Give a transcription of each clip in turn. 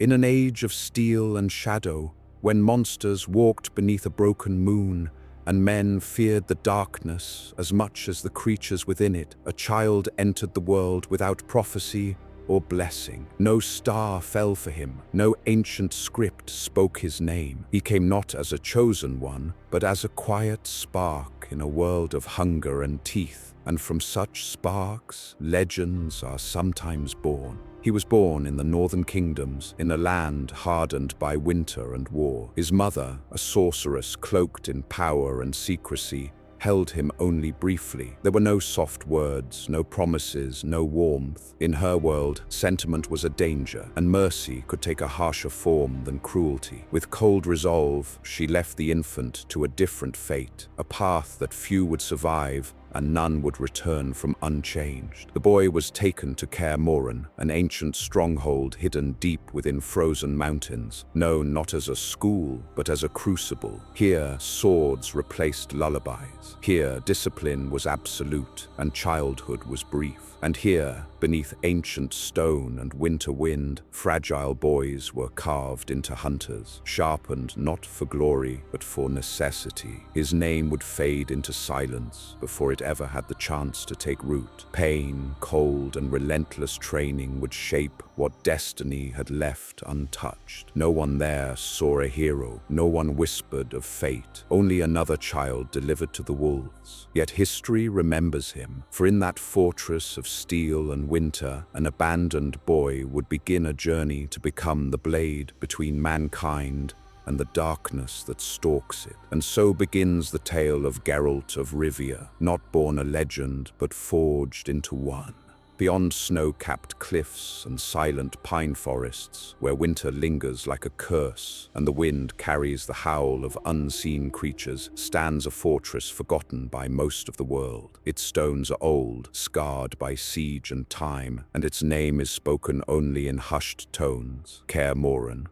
In an age of steel and shadow, when monsters walked beneath a broken moon, and men feared the darkness as much as the creatures within it, a child entered the world without prophecy or blessing. No star fell for him, no ancient script spoke his name. He came not as a chosen one, but as a quiet spark in a world of hunger and teeth. And from such sparks, legends are sometimes born. He was born in the northern kingdoms, in a land hardened by winter and war. His mother, a sorceress cloaked in power and secrecy, held him only briefly. There were no soft words, no promises, no warmth. In her world, sentiment was a danger, and mercy could take a harsher form than cruelty. With cold resolve, she left the infant to a different fate, a path that few would survive, and none would return from unchanged. The boy was taken to Kaer, an ancient stronghold hidden deep within frozen mountains, known not as a school, but as a crucible. Here, swords replaced lullabies. Here, discipline was absolute, and childhood was brief. And here, beneath ancient stone and winter wind, fragile boys were carved into hunters, sharpened not for glory, but for necessity. His name would fade into silence before it ever had the chance to take root. Pain, cold, and relentless training would shape what destiny had left untouched. No one there saw a hero, no one whispered of fate, only another child delivered to the wolves. Yet history remembers him, for in that fortress of steel and winter, an abandoned boy would begin a journey to become the blade between mankind and the darkness that stalks it. And so begins the tale of Geralt of Rivia, not born a legend, but forged into one. Beyond snow-capped cliffs and silent pine forests, where winter lingers like a curse and the wind carries the howl of unseen creatures, stands a fortress forgotten by most of the world. Its stones are old, scarred by siege and time, and its name is spoken only in hushed tones. Kaer,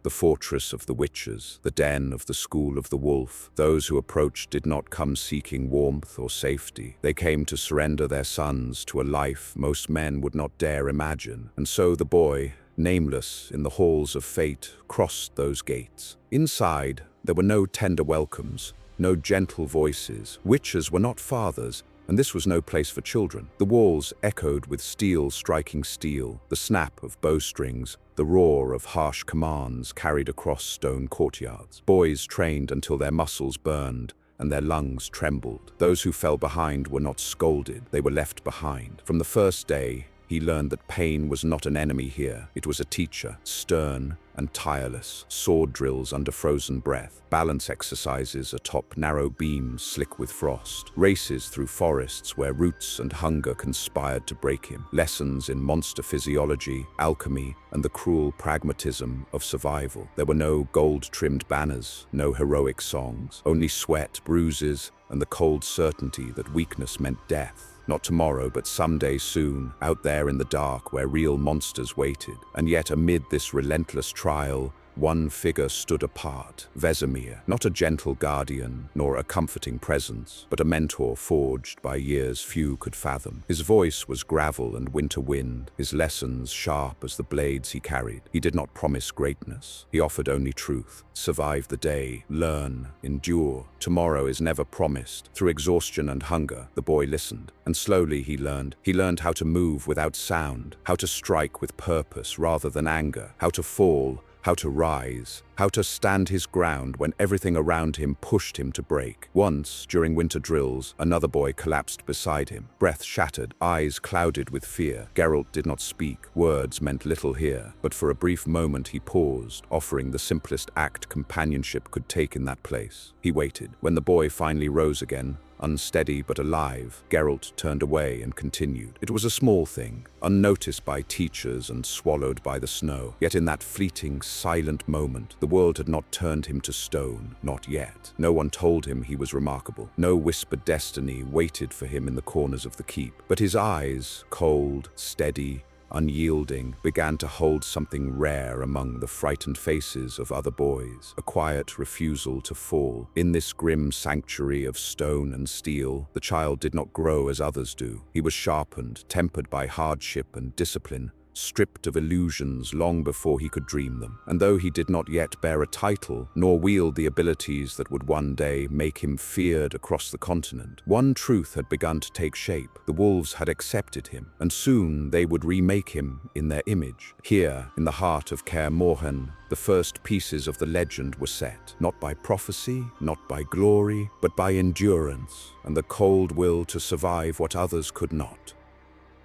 the fortress of the witches, the den of the school of the wolf. Those who approached did not come seeking warmth or safety. They came to surrender their sons to a life most men would not dare imagine. And so the boy, nameless in the halls of fate, crossed those gates. Inside, there were no tender welcomes, no gentle voices. Witches were not fathers, and this was no place for children. The walls echoed with steel striking steel, the snap of bowstrings, the roar of harsh commands carried across stone courtyards. Boys trained until their muscles burned and their lungs trembled. Those who fell behind were not scolded, they were left behind. From the first day, he learned that pain was not an enemy here. It was a teacher, stern and tireless. Sword drills under frozen breath, balance exercises atop narrow beams slick with frost, races through forests where roots and hunger conspired to break him, lessons in monster physiology, alchemy, and the cruel pragmatism of survival. There were no gold-trimmed banners, no heroic songs, only sweat, bruises, and the cold certainty that weakness meant death. Not tomorrow, but someday soon, out there in the dark where real monsters waited. And yet amid this relentless trial, one figure stood apart, Vesemir, not a gentle guardian, nor a comforting presence, but a mentor forged by years few could fathom. His voice was gravel and winter wind, his lessons sharp as the blades he carried. He did not promise greatness, he offered only truth. Survive the day, learn, endure. Tomorrow is never promised. Through exhaustion and hunger, the boy listened, and slowly he learned. He learned how to move without sound, how to strike with purpose rather than anger, how to fall, how to rise, how to stand his ground when everything around him pushed him to break. Once, during winter drills, another boy collapsed beside him, breath shattered, eyes clouded with fear. Geralt did not speak. Words meant little here, but for a brief moment he paused, offering the simplest act companionship could take in that place. He waited. When the boy finally rose again, unsteady but alive, Geralt turned away and continued. It was a small thing, unnoticed by teachers and swallowed by the snow. Yet in that fleeting, silent moment, the world had not turned him to stone, not yet. No one told him he was remarkable. No whispered destiny waited for him in the corners of the keep. But his eyes, cold, steady, unyielding, began to hold something rare among the frightened faces of other boys, a quiet refusal to fall. In this grim sanctuary of stone and steel, the child did not grow as others do. He was sharpened, tempered by hardship and discipline, stripped of illusions long before he could dream them. And though he did not yet bear a title, nor wield the abilities that would one day make him feared across the continent, one truth had begun to take shape. The wolves had accepted him, and soon they would remake him in their image. Here, in the heart of Kaer Morhen, the first pieces of the legend were set, not by prophecy, not by glory, but by endurance and the cold will to survive what others could not.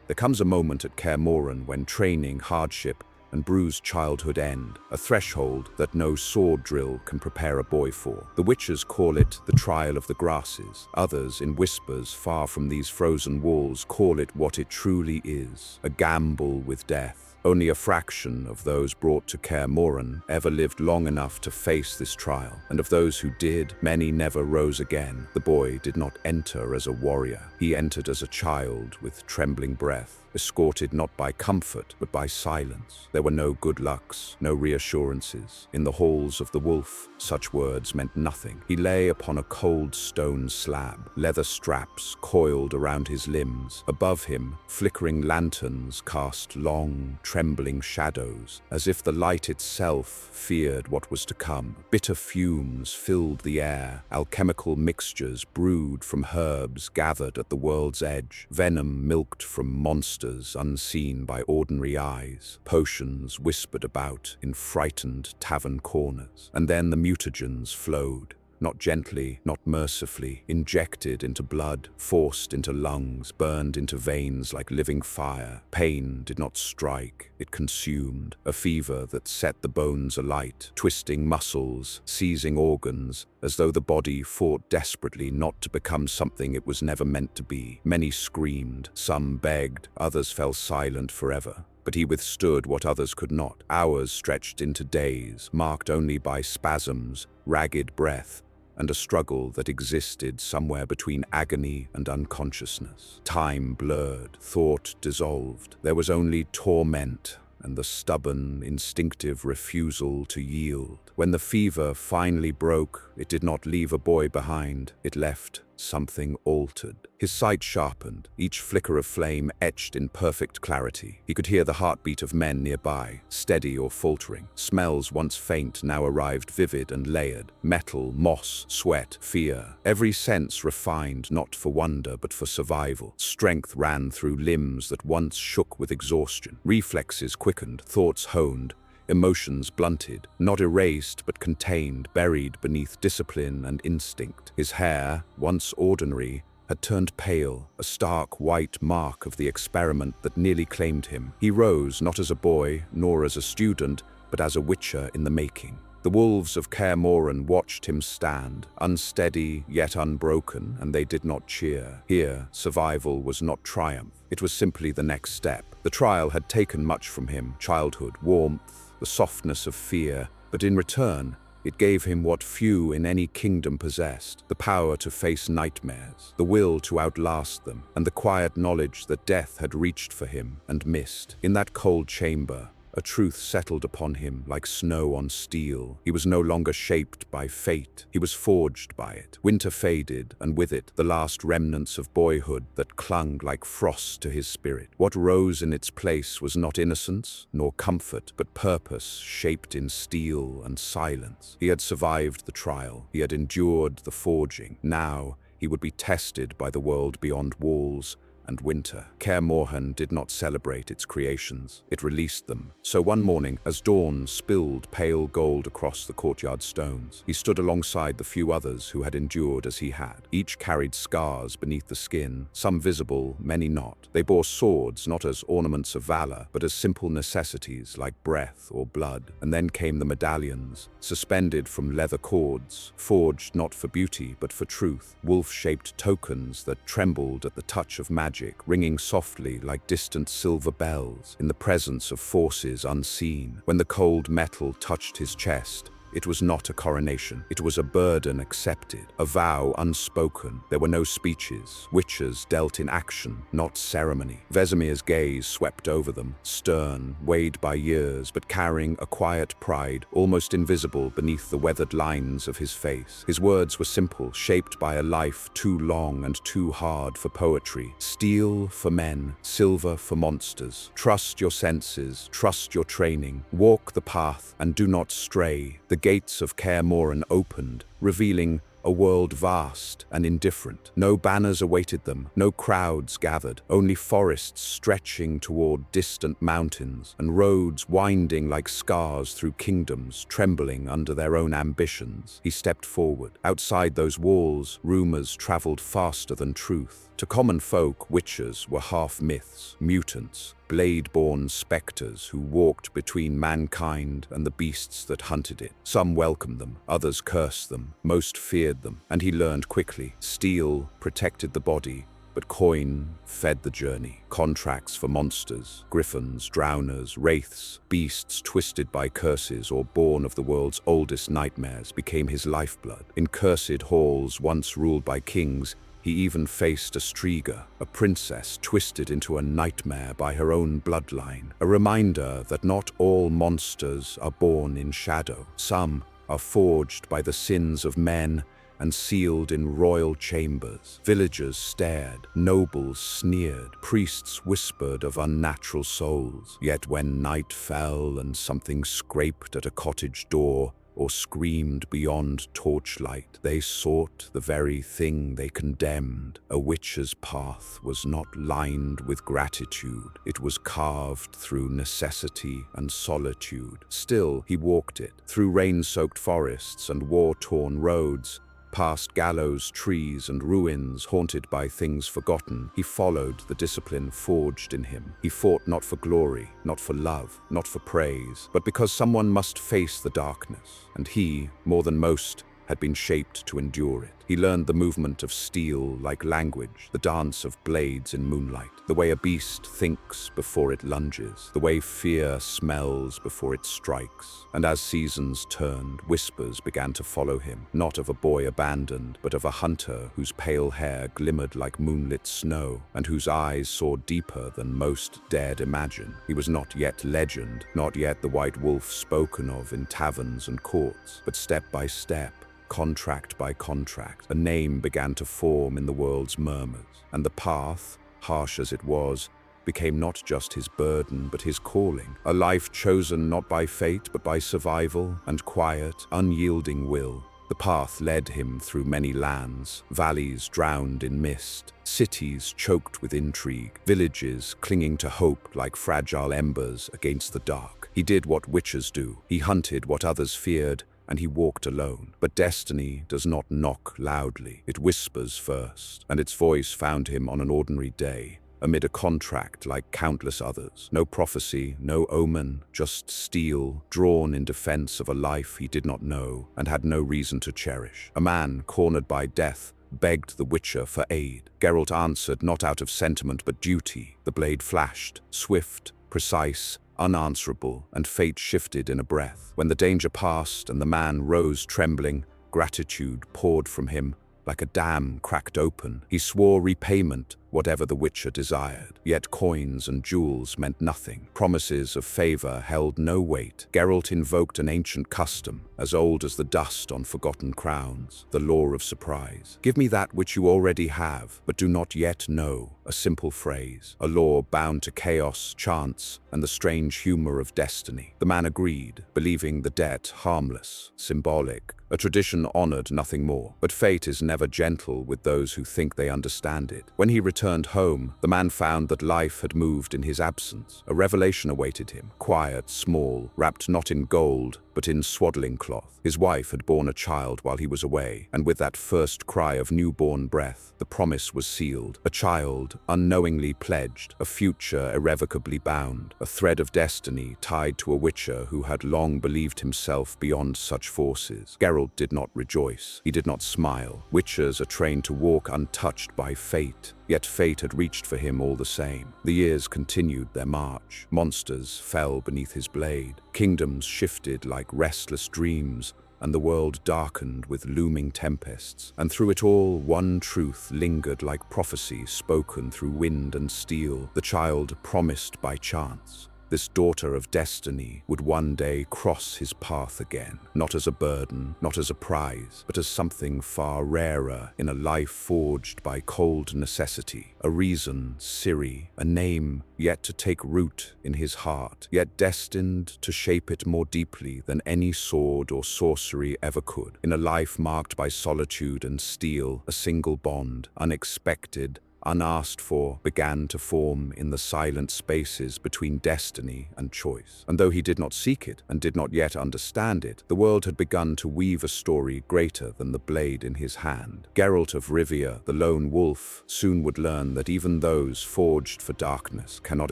There comes a moment at Kaer Morhen when training, hardship, and bruised childhood end, a threshold that no sword drill can prepare a boy for. The witches call it the trial of the grasses. Others, in whispers far from these frozen walls, call it what it truly is, a gamble with death. Only a fraction of those brought to Kaer Morhen ever lived long enough to face this trial, and of those who did, many never rose again. The boy did not enter as a warrior. He entered as a child with trembling breath, escorted not by comfort, but by silence. There were no good lucks, no reassurances. In the halls of the wolf, such words meant nothing. He lay upon a cold stone slab, leather straps coiled around his limbs. Above him, flickering lanterns cast long, trembling shadows, as if the light itself feared what was to come. Bitter fumes filled the air, alchemical mixtures brewed from herbs gathered at the world's edge, venom milked from monsters unseen by ordinary eyes, potions whispered about in frightened tavern corners. And then the mutagens flowed, not gently, not mercifully, injected into blood, forced into lungs, burned into veins like living fire. Pain did not strike, it consumed, a fever that set the bones alight, twisting muscles, seizing organs, as though the body fought desperately not to become something it was never meant to be. Many screamed, some begged, others fell silent forever. But he withstood what others could not. Hours stretched into days, marked only by spasms, ragged breath, and a struggle that existed somewhere between agony and unconsciousness. Time blurred, thought dissolved. There was only torment and the stubborn, instinctive refusal to yield. When the fever finally broke, it did not leave a boy behind. It left something altered. His sight sharpened, each flicker of flame etched in perfect clarity. He could hear the heartbeat of men nearby, steady or faltering. Smells once faint now arrived vivid and layered. Metal, moss, sweat, fear. Every sense refined not for wonder but for survival. Strength ran through limbs that once shook with exhaustion. Reflexes quickened, thoughts honed, emotions blunted, not erased but contained, buried beneath discipline and instinct. His hair, once ordinary, had turned pale, a stark white mark of the experiment that nearly claimed him. He rose not as a boy, nor as a student, but as a witcher in the making. The wolves of Kaer Morhen watched him stand, unsteady yet unbroken, and they did not cheer. Here, survival was not triumph. It was simply the next step. The trial had taken much from him, childhood, warmth, the softness of fear, but in return, it gave him what few in any kingdom possessed: the power to face nightmares, the will to outlast them, and the quiet knowledge that death had reached for him and missed. In that cold chamber, a truth settled upon him like snow on steel. He was no longer shaped by fate, he was forged by it. Winter faded, and with it, the last remnants of boyhood that clung like frost to his spirit. What rose in its place was not innocence, nor comfort, but purpose shaped in steel and silence. He had survived the trial, he had endured the forging. Now, he would be tested by the world beyond walls and winter. Kaer Morhen did not celebrate its creations, it released them. So one morning, as dawn spilled pale gold across the courtyard stones, he stood alongside the few others who had endured as he had. Each carried scars beneath the skin, some visible, many not. They bore swords not as ornaments of valor, but as simple necessities like breath or blood. And then came the medallions, suspended from leather cords, forged not for beauty but for truth, wolf-shaped tokens that trembled at the touch of magic, ringing softly like distant silver bells in the presence of forces unseen. When the cold metal touched his chest, It was not a coronation. It was a burden accepted, a vow unspoken. There were no speeches. Witches dealt in action, not ceremony. Vesemir's gaze swept over them, stern, weighed by years, but carrying a quiet pride, almost invisible beneath the weathered lines of his face. His words were simple, shaped by a life too long and too hard for poetry. Steel for men, silver for monsters. Trust your senses, trust your training. Walk the path and do not stray. The gates of Kaer opened, revealing a world vast and indifferent. No banners awaited them, no crowds gathered, only forests stretching toward distant mountains, and roads winding like scars through kingdoms, trembling under their own ambitions. He stepped forward. Outside those walls, rumors traveled faster than truth. To common folk, witches were half myths, mutants, blade-born specters who walked between mankind and the beasts that hunted it. Some welcomed them, others cursed them, most feared them, and he learned quickly. Steel protected the body, but coin fed the journey. Contracts for monsters, griffins, drowners, wraiths, beasts twisted by curses or born of the world's oldest nightmares became his lifeblood. In cursed halls once ruled by kings, he even faced a Striga, a princess twisted into a nightmare by her own bloodline, a reminder that not all monsters are born in shadow. Some are forged by the sins of men and sealed in royal chambers. Villagers stared, nobles sneered, priests whispered of unnatural souls. Yet when night fell and something scraped at a cottage door, or screamed beyond torchlight, they sought the very thing they condemned. A witch's path was not lined with gratitude. It was carved through necessity and solitude. Still, he walked it, through rain-soaked forests and war-torn roads, past gallows, trees, and ruins haunted by things forgotten. He followed the discipline forged in him. He fought not for glory, not for love, not for praise, but because someone must face the darkness, and he, more than most, had been shaped to endure it. He learned the movement of steel like language, the dance of blades in moonlight, the way a beast thinks before it lunges, the way fear smells before it strikes. And as seasons turned, whispers began to follow him, not of a boy abandoned, but of a hunter whose pale hair glimmered like moonlit snow, and whose eyes saw deeper than most dared imagine. He was not yet legend, not yet the white wolf spoken of in taverns and courts, but step by step, contract by contract, a name began to form in the world's murmurs, and the path, harsh as it was, became not just his burden but his calling, a life chosen not by fate but by survival and quiet, unyielding will. The path led him through many lands, valleys drowned in mist, cities choked with intrigue, villages clinging to hope like fragile embers against the dark. He did what witches do. He hunted what others feared, and he walked alone. But destiny does not knock loudly. It whispers first, and its voice found him on an ordinary day, amid a contract like countless others. No prophecy, no omen, just steel, drawn in defense of a life he did not know and had no reason to cherish. A man cornered by death begged the Witcher for aid. Geralt answered not out of sentiment but duty. The blade flashed, swift, precise, unanswerable, and fate shifted in a breath. When the danger passed and the man rose trembling, gratitude poured from him like a dam cracked open. He swore repayment, whatever the Witcher desired. Yet coins and jewels meant nothing. Promises of favor held no weight. Geralt invoked an ancient custom, as old as the dust on forgotten crowns, the Law of Surprise. Give me that which you already have, but do not yet know. A simple phrase, a law bound to chaos, chance, and the strange humor of destiny. The man agreed, believing the debt harmless, symbolic, a tradition honored, nothing more. But fate is never gentle with those who think they understand it. When he returned home, the man found that life had moved in his absence. A revelation awaited him, quiet, small, wrapped not in gold, but in swaddling cloth. His wife had borne a child while he was away, and with that first cry of newborn breath, the promise was sealed. A child, unknowingly pledged, a future irrevocably bound, a thread of destiny tied to a Witcher who had long believed himself beyond such forces. Geralt did not rejoice. He did not smile. Witchers are trained to walk untouched by fate. Yet fate had reached for him all the same. The years continued their march. Monsters fell beneath his blade. Kingdoms shifted like restless dreams, and the world darkened with looming tempests. And through it all, one truth lingered like prophecy spoken through wind and steel, the child promised by chance. This daughter of destiny would one day cross his path again, not as a burden, not as a prize, but as something far rarer in a life forged by cold necessity. A reason, Ciri, a name yet to take root in his heart, yet destined to shape it more deeply than any sword or sorcery ever could. In a life marked by solitude and steel, a single bond, unexpected, unasked for, began to form in the silent spaces between destiny and choice. And though he did not seek it and did not yet understand it, the world had begun to weave a story greater than the blade in his hand. Geralt of Rivia, the lone wolf, soon would learn that even those forged for darkness cannot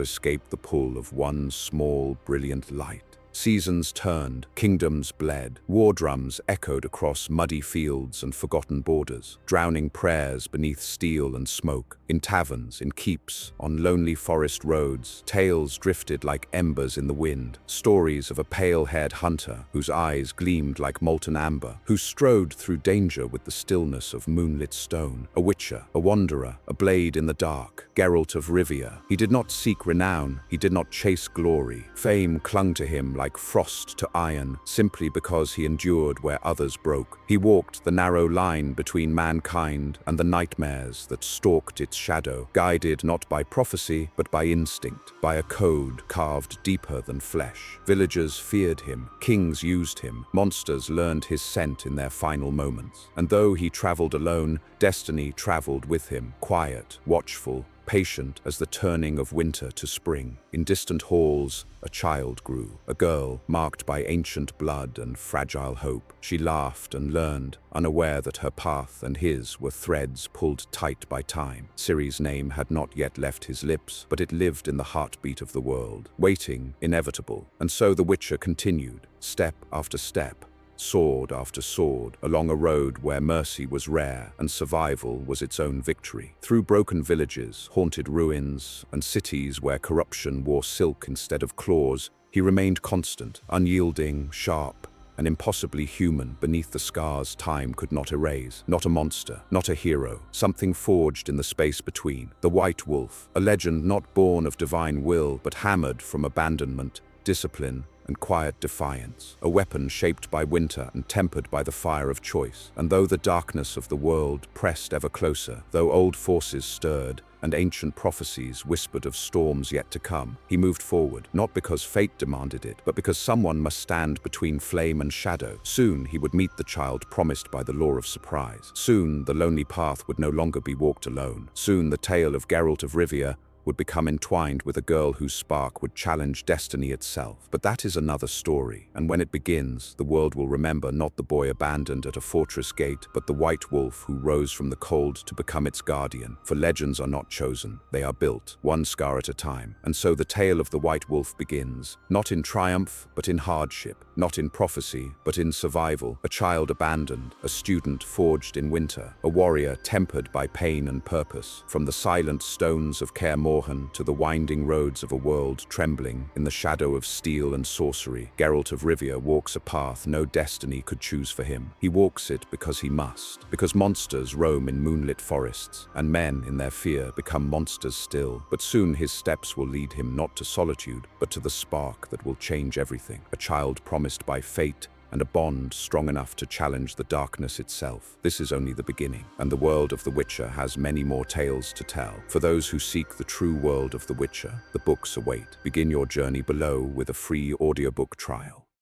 escape the pull of one small, brilliant light. Seasons turned, kingdoms bled, war drums echoed across muddy fields and forgotten borders, drowning prayers beneath steel and smoke. In taverns, in keeps, on lonely forest roads, tales drifted like embers in the wind, stories of a pale-haired hunter whose eyes gleamed like molten amber, who strode through danger with the stillness of moonlit stone. A witcher, a wanderer, a blade in the dark, Geralt of Rivia. He did not seek renown, he did not chase glory. Fame clung to him like frost to iron, simply because he endured where others broke. He walked the narrow line between mankind and the nightmares that stalked its shadow, guided not by prophecy, but by instinct, by a code carved deeper than flesh. Villagers feared him, kings used him, monsters learned his scent in their final moments. And though he traveled alone, destiny traveled with him, quiet, watchful, patient as the turning of winter to spring. In distant halls, a child grew, a girl marked by ancient blood and fragile hope. She laughed and learned, unaware that her path and his were threads pulled tight by time. Ciri's name had not yet left his lips, but it lived in the heartbeat of the world, waiting, inevitable. And so the Witcher continued, step after step, sword after sword, along a road where mercy was rare and survival was its own victory. Through broken villages, haunted ruins, and cities where corruption wore silk instead of claws, he remained constant, unyielding, sharp, and impossibly human beneath the scars time could not erase. Not a monster, not a hero, something forged in the space between. The White Wolf, a legend not born of divine will, but hammered from abandonment, discipline, and quiet defiance, a weapon shaped by winter and tempered by the fire of choice. And though the darkness of the world pressed ever closer, though old forces stirred, and ancient prophecies whispered of storms yet to come, he moved forward, not because fate demanded it, but because someone must stand between flame and shadow. Soon he would meet the child promised by the Law of Surprise. Soon the lonely path would no longer be walked alone. Soon the tale of Geralt of Rivia would become entwined with a girl whose spark would challenge destiny itself. But that is another story, and when it begins, the world will remember not the boy abandoned at a fortress gate, but the white wolf who rose from the cold to become its guardian. For legends are not chosen, they are built, one scar at a time. And so the tale of the white wolf begins, not in triumph, but in hardship, not in prophecy, but in survival. A child abandoned, a student forged in winter, a warrior tempered by pain and purpose. From the silent stones of Kaer to the winding roads of a world trembling in the shadow of steel and sorcery, Geralt of Rivia walks a path no destiny could choose for him. He walks it because he must, because monsters roam in moonlit forests, and men in their fear become monsters still. But soon his steps will lead him not to solitude, but to the spark that will change everything, a child promised by fate, and a bond strong enough to challenge the darkness itself. This is only the beginning, and the world of The Witcher has many more tales to tell. For those who seek the true world of The Witcher, the books await. Begin your journey below with a free audiobook trial.